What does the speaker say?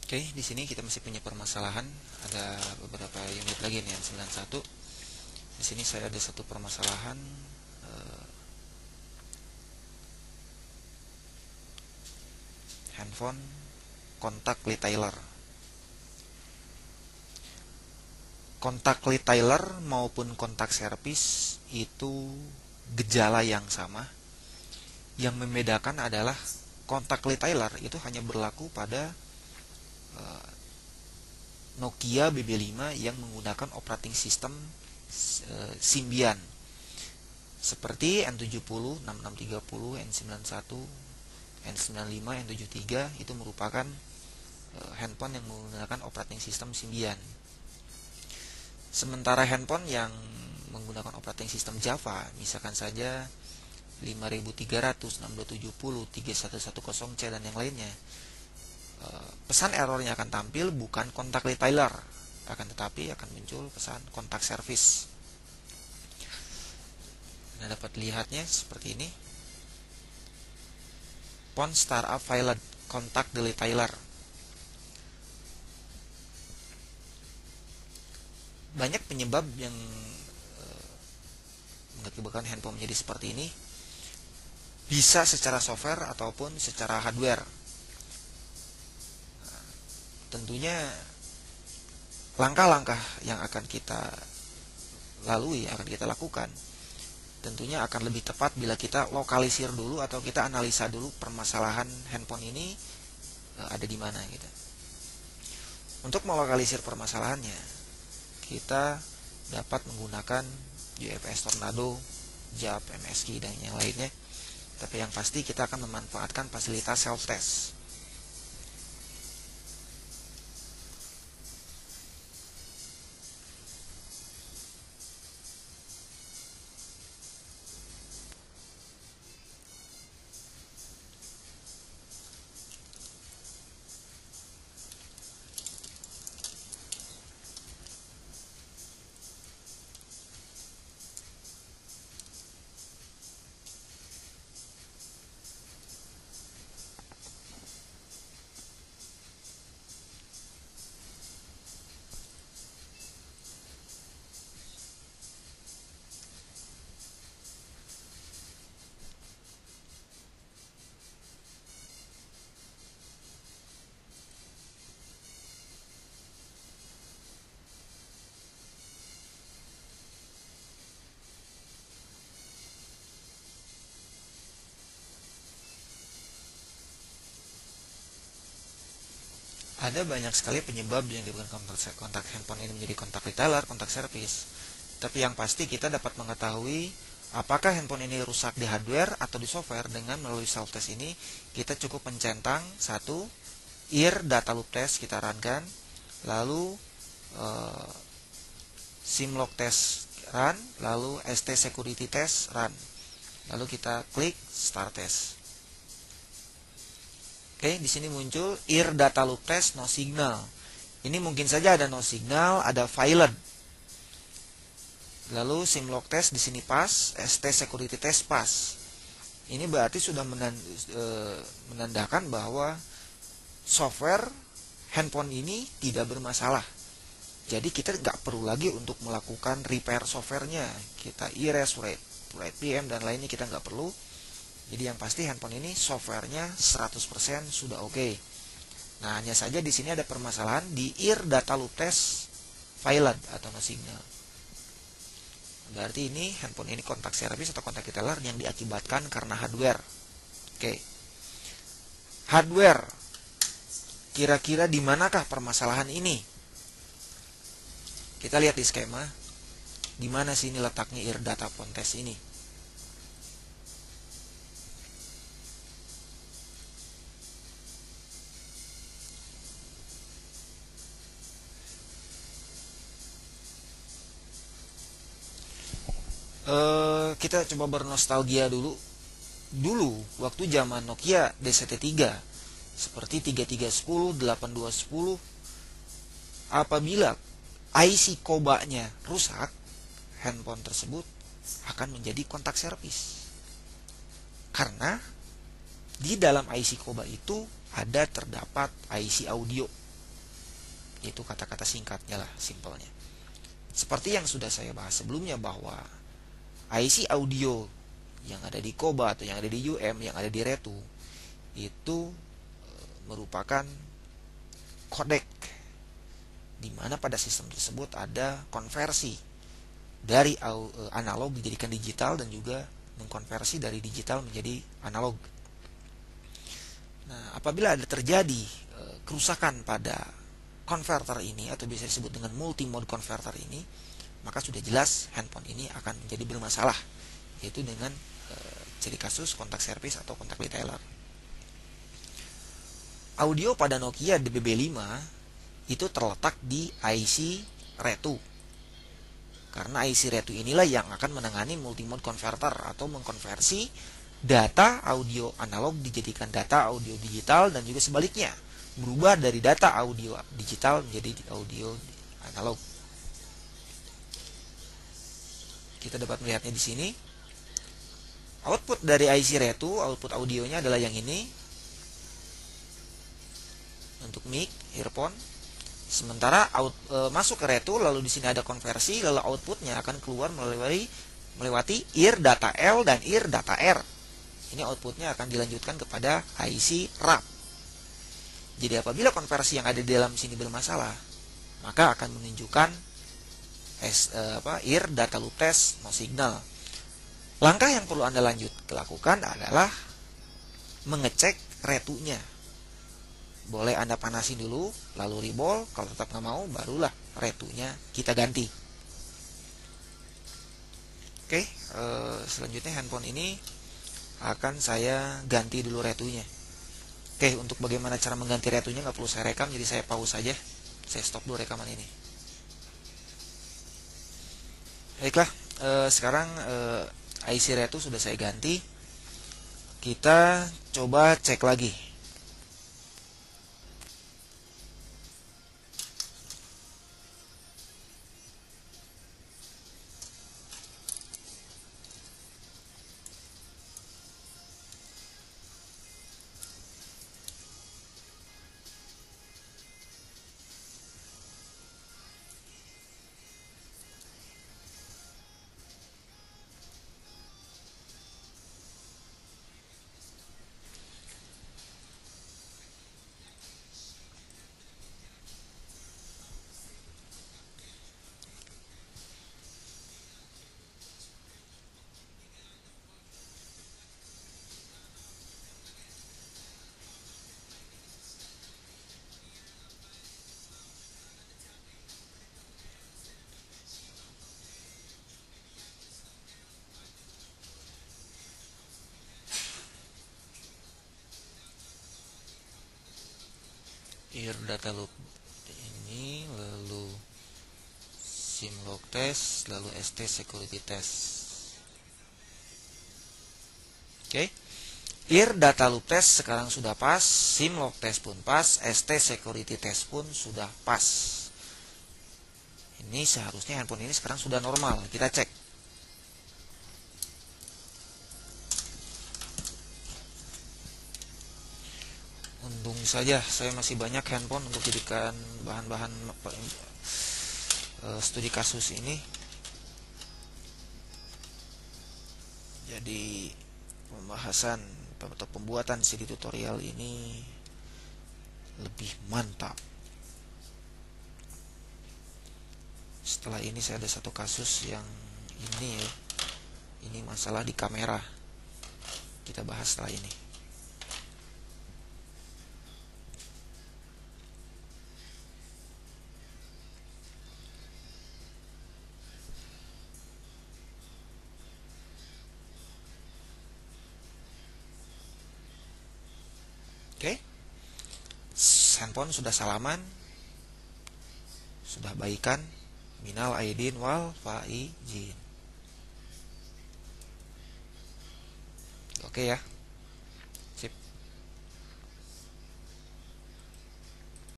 Oke, di sini kita masih punya permasalahan. Ada beberapa unit lagi nih yang 91. Di sini saya ada satu permasalahan handphone kontak retailer. Kontak retailer maupun kontak servis itu gejala yang sama. Yang membedakan adalah kontak retailer itu hanya berlaku pada Nokia BB5 yang menggunakan operating system Symbian seperti N70, 6630, N91, N95, N73 itu merupakan handphone yang menggunakan operating system Symbian. Sementara handphone yang menggunakan operating system Java, misalkan saja 5300, 6270, 3110C dan yang lainnya, pesan errornya akan tampil bukan kontak retailer, akan tetapi akan muncul pesan kontak service. Anda dapat lihatnya seperti ini. Phone startup failed, kontak the retailer. Banyak penyebab yang mengakibatkan handphone menjadi seperti ini. Bisa secara software ataupun secara hardware. Tentunya langkah-langkah yang akan kita lalui, akan kita lakukan, tentunya akan lebih tepat bila kita lokalisir dulu atau kita analisa dulu permasalahan handphone ini ada di mana gitu. Untuk melokalisir permasalahannya, kita dapat menggunakan UFS Tornado, JAP, MSKey dan yang lainnya. Tapi yang pasti kita akan memanfaatkan fasilitas self-test. Ada banyak sekali penyebab yang menyebabkan kontak handphone ini menjadi kontak retailer, kontak service. Tapi yang pasti kita dapat mengetahui apakah handphone ini rusak di hardware atau di software dengan melalui self-test ini. Kita cukup mencentang satu ear data loop test kita runkan, lalu SIM-lock test run, lalu ST security test run, lalu kita klik start test. Oke, di sini muncul ear data loop test no signal. Ini mungkin saja ada no signal, ada failed. Lalu SIM-lock test di sini pas, ST security test pas. Ini berarti sudah menandakan bahwa software handphone ini tidak bermasalah. Jadi kita nggak perlu lagi untuk melakukan repair softwarenya. Kita erase, write PM dan lainnya kita nggak perlu. Jadi yang pasti handphone ini softwarenya 100% sudah oke. Nah, hanya saja di sini ada permasalahan di ear data loop test failed atau no signal. Berarti ini handphone ini kontak service atau kontak retailer yang diakibatkan karena hardware. Oke. Hardware. Kira-kira di manakah permasalahan ini? Kita lihat di skema. Di mana sih ini letaknya ear data phone test ini? Kita coba bernostalgia dulu. Dulu waktu zaman Nokia DCT3 seperti 3310, 8210, apabila IC kobanya rusak, handphone tersebut akan menjadi kontak servis. Karena di dalam IC koba itu ada terdapat IC audio. Itu kata-kata singkatnya lah, simpelnya. Seperti yang sudah saya bahas sebelumnya bahwa IC audio yang ada di Koba atau yang ada di UM, yang ada di Retu, itu merupakan kodek, di mana pada sistem tersebut ada konversi dari analog dijadikan digital dan juga mengkonversi dari digital menjadi analog. Nah, apabila ada terjadi kerusakan pada konverter ini atau bisa disebut dengan multimode converter ini, maka sudah jelas handphone ini akan menjadi bermasalah, yaitu dengan ciri kasus kontak servis atau kontak detailer. Audio pada Nokia DBB5 itu terletak di IC Retu. Karena IC Retu inilah yang akan menangani multimode converter atau mengkonversi data audio analog dijadikan data audio digital dan juga sebaliknya, berubah dari data audio digital menjadi audio analog. Kita dapat melihatnya di sini. Output dari IC Retu, output audionya adalah yang ini untuk mic, earphone. Sementara masuk ke Retu, lalu di sini ada konversi, lalu outputnya akan keluar melewati ear data L dan ear data R. Ini outputnya akan dilanjutkan kepada IC RAP. Jadi apabila konversi yang ada di dalam sini bermasalah, maka akan menunjukkan ear data loop test no signal. Langkah yang perlu Anda lakukan adalah mengecek Retunya. Boleh Anda panasin dulu, lalu reball. Kalau tetap nggak mau, barulah Retunya kita ganti. Oke, selanjutnya handphone ini akan saya ganti dulu Retunya. Oke, untuk bagaimana cara mengganti Retunya nggak perlu saya rekam, jadi saya pause saja. Saya stop dulu rekaman ini. Baiklah, sekarang IC Retu sudah saya ganti. Kita coba cek lagi. Ear data loop ini, lalu SIM log test, lalu ST security test. Oke, ear data loop test sekarang sudah pas, SIM log test pun pas, ST security test pun sudah pas. Ini seharusnya handphone ini sekarang sudah normal. Kita cek. Untung saja saya masih banyak handphone untuk jadikan bahan-bahan studi kasus ini. Jadi pembahasan atau pembuatan CD tutorial ini lebih mantap. Setelah ini saya ada satu kasus yang ini ya. Ini masalah di kamera. Kita bahas setelah ini. Oke, handphone sudah salaman, sudah baikan, minal aidin wal faizin. Oke ya.